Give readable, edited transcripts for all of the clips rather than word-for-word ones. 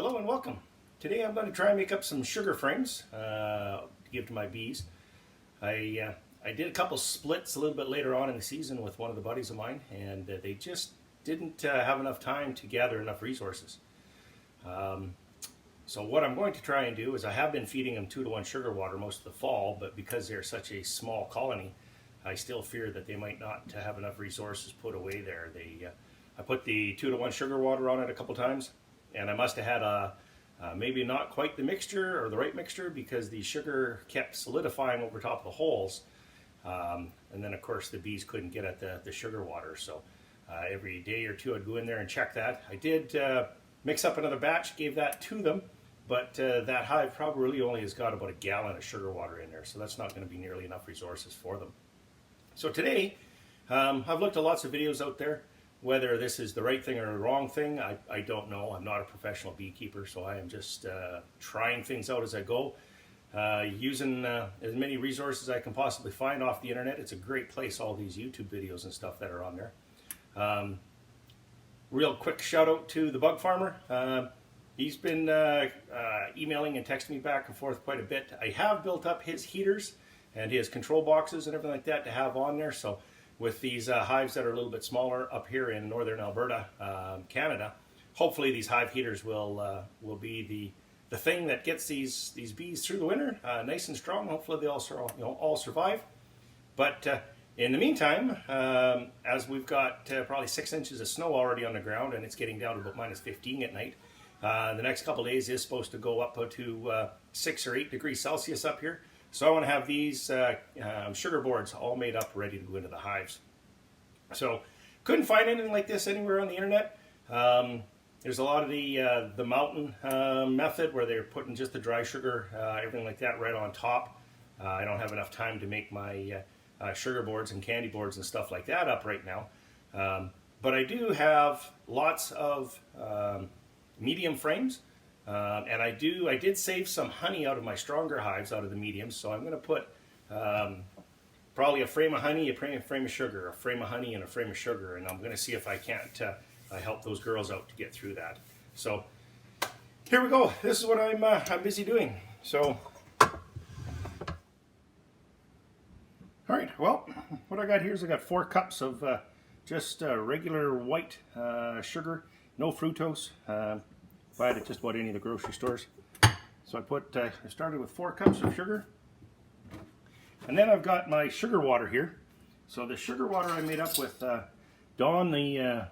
Hello and welcome. Today I'm going to try and make up some sugar frames to give to my bees. I did a couple splits a little bit later on in the season with one of the buddies of mine, and they just didn't have enough time to gather enough resources. So what I'm going to try and do is I have been feeding them 2-to-1 sugar water most of the fall, but because they're such a small colony, I still fear that they might not have enough resources put away there. I put the 2-to-1 sugar water on it a couple times, and I must have had maybe not quite the mixture or the right mixture, because the sugar kept solidifying over top of the holes. And then of course the bees couldn't get at the sugar water. So every day or two I'd go in there and check that. I did mix up another batch, gave that to them, but that hive probably only has got about a gallon of sugar water in there. So that's not going to be nearly enough resources for them. So today I've looked at lots of videos out there. Whether this is the right thing or the wrong thing, I don't know. I'm not a professional beekeeper, so I am just trying things out as I go, using as many resources as I can possibly find off the internet. It's a great place, all these YouTube videos and stuff that are on there. Real quick shout out to the bug farmer. He's been emailing and texting me back and forth quite a bit. I have built up his heaters and his control boxes and everything like that to have on there. So with these hives that are a little bit smaller up here in northern Alberta, Canada, hopefully these hive heaters will be the thing that gets these bees through the winter nice and strong. Hopefully they all survive. But in the meantime, as we've got probably 6 inches of snow already on the ground, and it's getting down to about -15 at night, the next couple of days is supposed to go up to 6 or 8 degrees Celsius up here. So I want to have these sugar boards all made up, ready to go into the hives. So couldn't find anything like this anywhere on the internet. There's a lot of the mountain method where they're putting just the dry sugar, everything like that, right on top. I don't have enough time to make my sugar boards and candy boards and stuff like that up right now. But I do have lots of medium frames. And I did save some honey out of my stronger hives, out of the mediums, so I'm going to put probably a frame of honey, a frame of sugar, a frame of honey and a frame of sugar, and I'm going to see if I can't help those girls out to get through that. So here we go. This is what I'm busy doing. So, all right, well, what I got here is I got 4 cups of just regular white sugar, no fructose. Buy it at just about any of the grocery stores. So I started with 4 cups of sugar, and then I've got my sugar water here. So the sugar water I made up with Dawn, the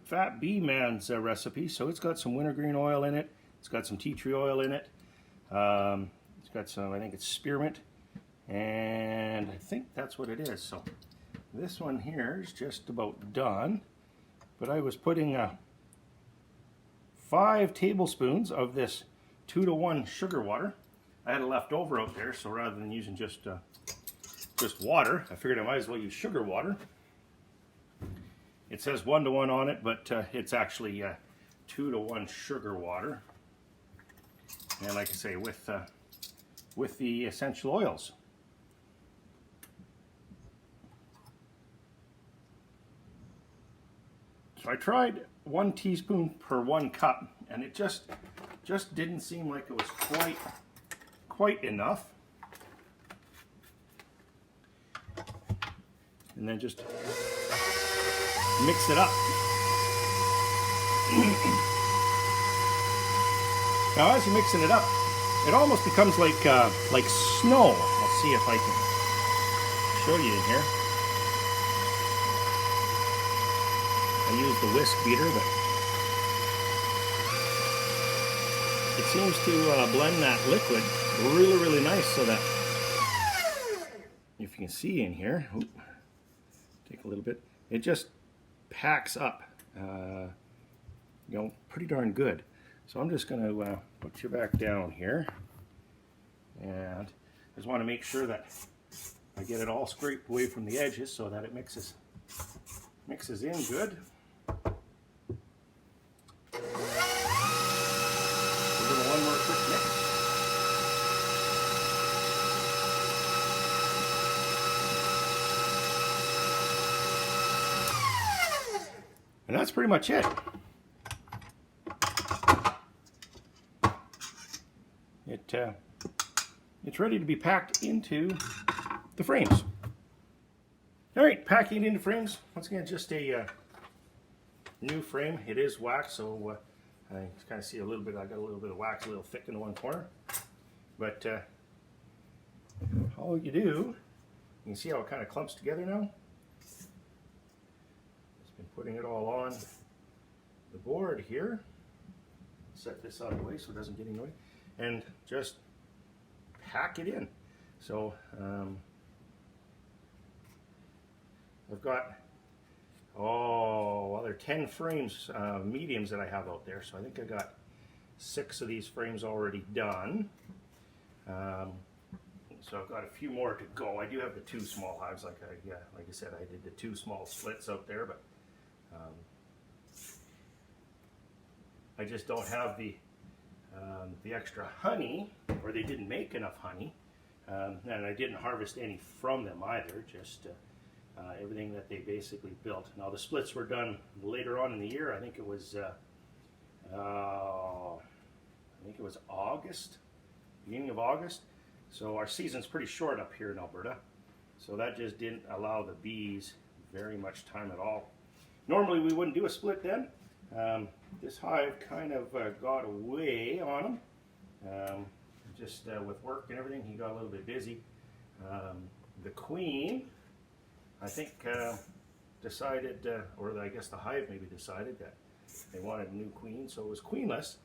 Fat Bee Man's recipe. So it's got some wintergreen oil in it. It's got some tea tree oil in it. It's got some, I think it's spearmint, and I think that's what it is. So this one here is just about done, but I was putting 5 tablespoons of this 2-to-1 sugar water. I had it left over out there, so rather than using just water, I figured I might as well use sugar water. It says 1-to-1 on it, but it's actually 2-to-1 sugar water. And like I say, with the essential oils. So I tried 1 teaspoon per 1 cup, and it just didn't seem like it was quite enough. And then just mix it up. Now as you're mixing it up, it almost becomes like snow. I'll see if I can show you in here. I use the whisk beater, but it seems to blend that liquid really nice, so that if you can see in here, take a little bit, it just packs up, pretty darn good. So I'm just going to put you back down here, and I just want to make sure that I get it all scraped away from the edges so that it mixes in good. One more quick mix. And that's pretty much it. it's ready to be packed into the frames. All right, packing into frames. Once again, just a new frame. It is wax, so I kind of see a little bit. I got a little bit of wax, a little thick in one corner. But all you do, you can see how it kind of clumps together now. Just been putting it all on the board here. Set this out of the way so it doesn't get in the way, and just pack it in. So I've got, there are 10 frames, mediums that I have out there. So I think I got 6 of these frames already done. So I've got a few more to go. I do have the 2 small hives, like I said, I did the 2 small splits out there, but I just don't have the extra honey, or they didn't make enough honey, and I didn't harvest any from them either. Just everything that they basically built. Now the splits were done later on in the year. I think it was August, beginning of August. So our season's pretty short up here in Alberta. So that just didn't allow the bees very much time at all. Normally we wouldn't do a split then. This hive kind of got away on him. Just with work and everything, he got a little bit busy. The queen, I think, decided, or I guess the hive maybe decided that they wanted a new queen, so it was queenless.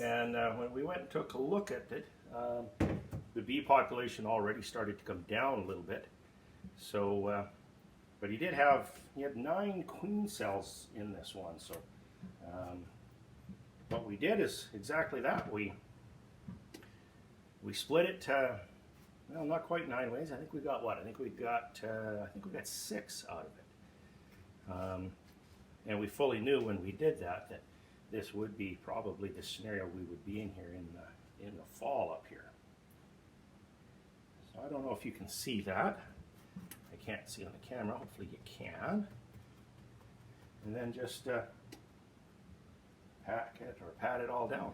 And when we went and took a look at it, the bee population already started to come down a little bit. So, but he had 9 queen cells in this one. So what we did is exactly that. We split it, well, not quite 9 ways. I think we got what? I think we got 6 out of it. And we fully knew when we did that this would be probably the scenario we would be in here in the fall up here. So I don't know if you can see that. I can't see on the camera. Hopefully you can. And then just pack it or pat it all down.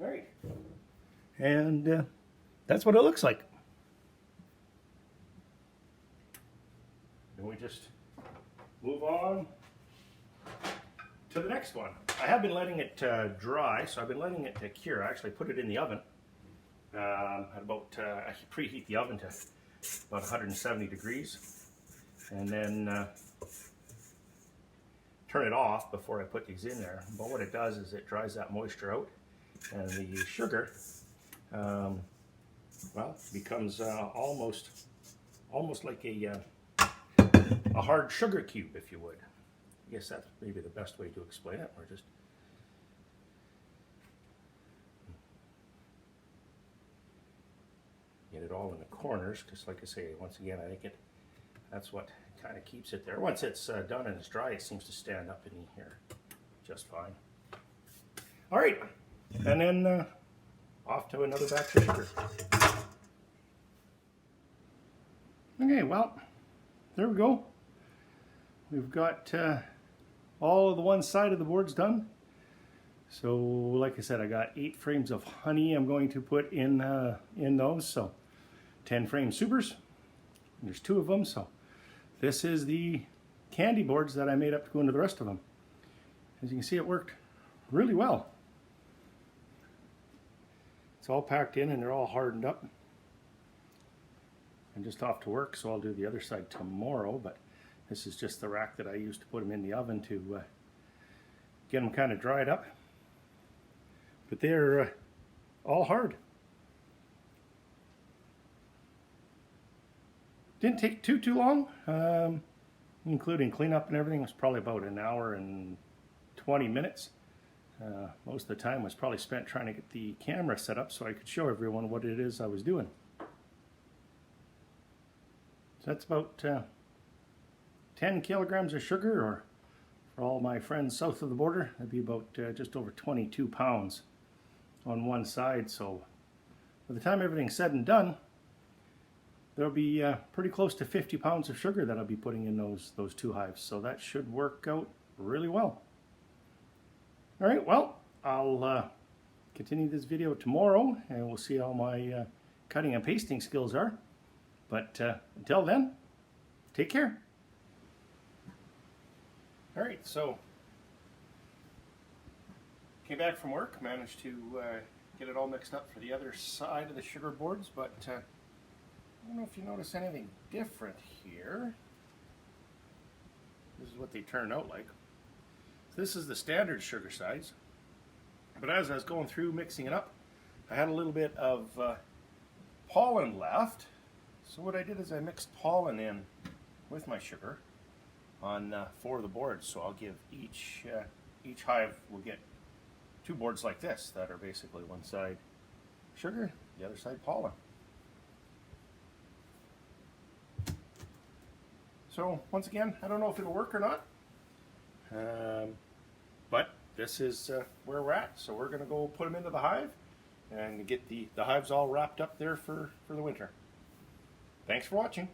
All right. And that's what it looks like. And we just move on to the next one. I have been letting it dry, so I've been letting it cure. I actually put it in the oven. I preheat the oven to about 170 degrees, and then turn it off before I put these in there. But what it does is it dries that moisture out, and the sugar, becomes almost like a hard sugar cube, if you would. I guess that's maybe the best way to explain it. Or just get it all in the corners, because like I say, once again, I think that's what kind of keeps it there. Once it's done and it's dry, it seems to stand up in here just fine. All right, and then off to another batch of sugar. Okay, well, there we go. We've got all of the one side of the boards done. So like I said, I got 8 frames of honey I'm going to put in those. So 10 frame supers. There's 2 of them. So this is the candy boards that I made up to go into the rest of them. As you can see, it worked really well. It's all packed in and they're all hardened up. I'm just off to work, so I'll do the other side tomorrow, but this is just the rack that I used to put them in the oven to get them kind of dried up. But they're all hard. Didn't take too long, including cleanup and everything. It was probably about an hour and 20 minutes. Most of the time was probably spent trying to get the camera set up so I could show everyone what it is I was doing. So that's about 10 kilograms of sugar, or for all my friends south of the border, that'd be about just over 22 pounds on one side. So by the time everything's said and done, there'll be pretty close to 50 pounds of sugar that I'll be putting in those 2 hives. So that should work out really well. All right, well, I'll continue this video tomorrow, and we'll see how my cutting and pasting skills are. But until then, take care. All right, so came back from work, managed to get it all mixed up for the other side of the sugar boards, but I don't know if you notice anything different here. This is what they turn out like. So this is the standard sugar size, but as I was going through mixing it up, I had a little bit of pollen left. So what I did is I mixed pollen in with my sugar on 4 of the boards. So I'll give each hive will get 2 boards like this that are basically one side sugar, the other side pollen. So once again, I don't know if it'll work or not, but this is where we're at. So we're going to go put them into the hive and get the hives all wrapped up there for the winter. Thanks for watching.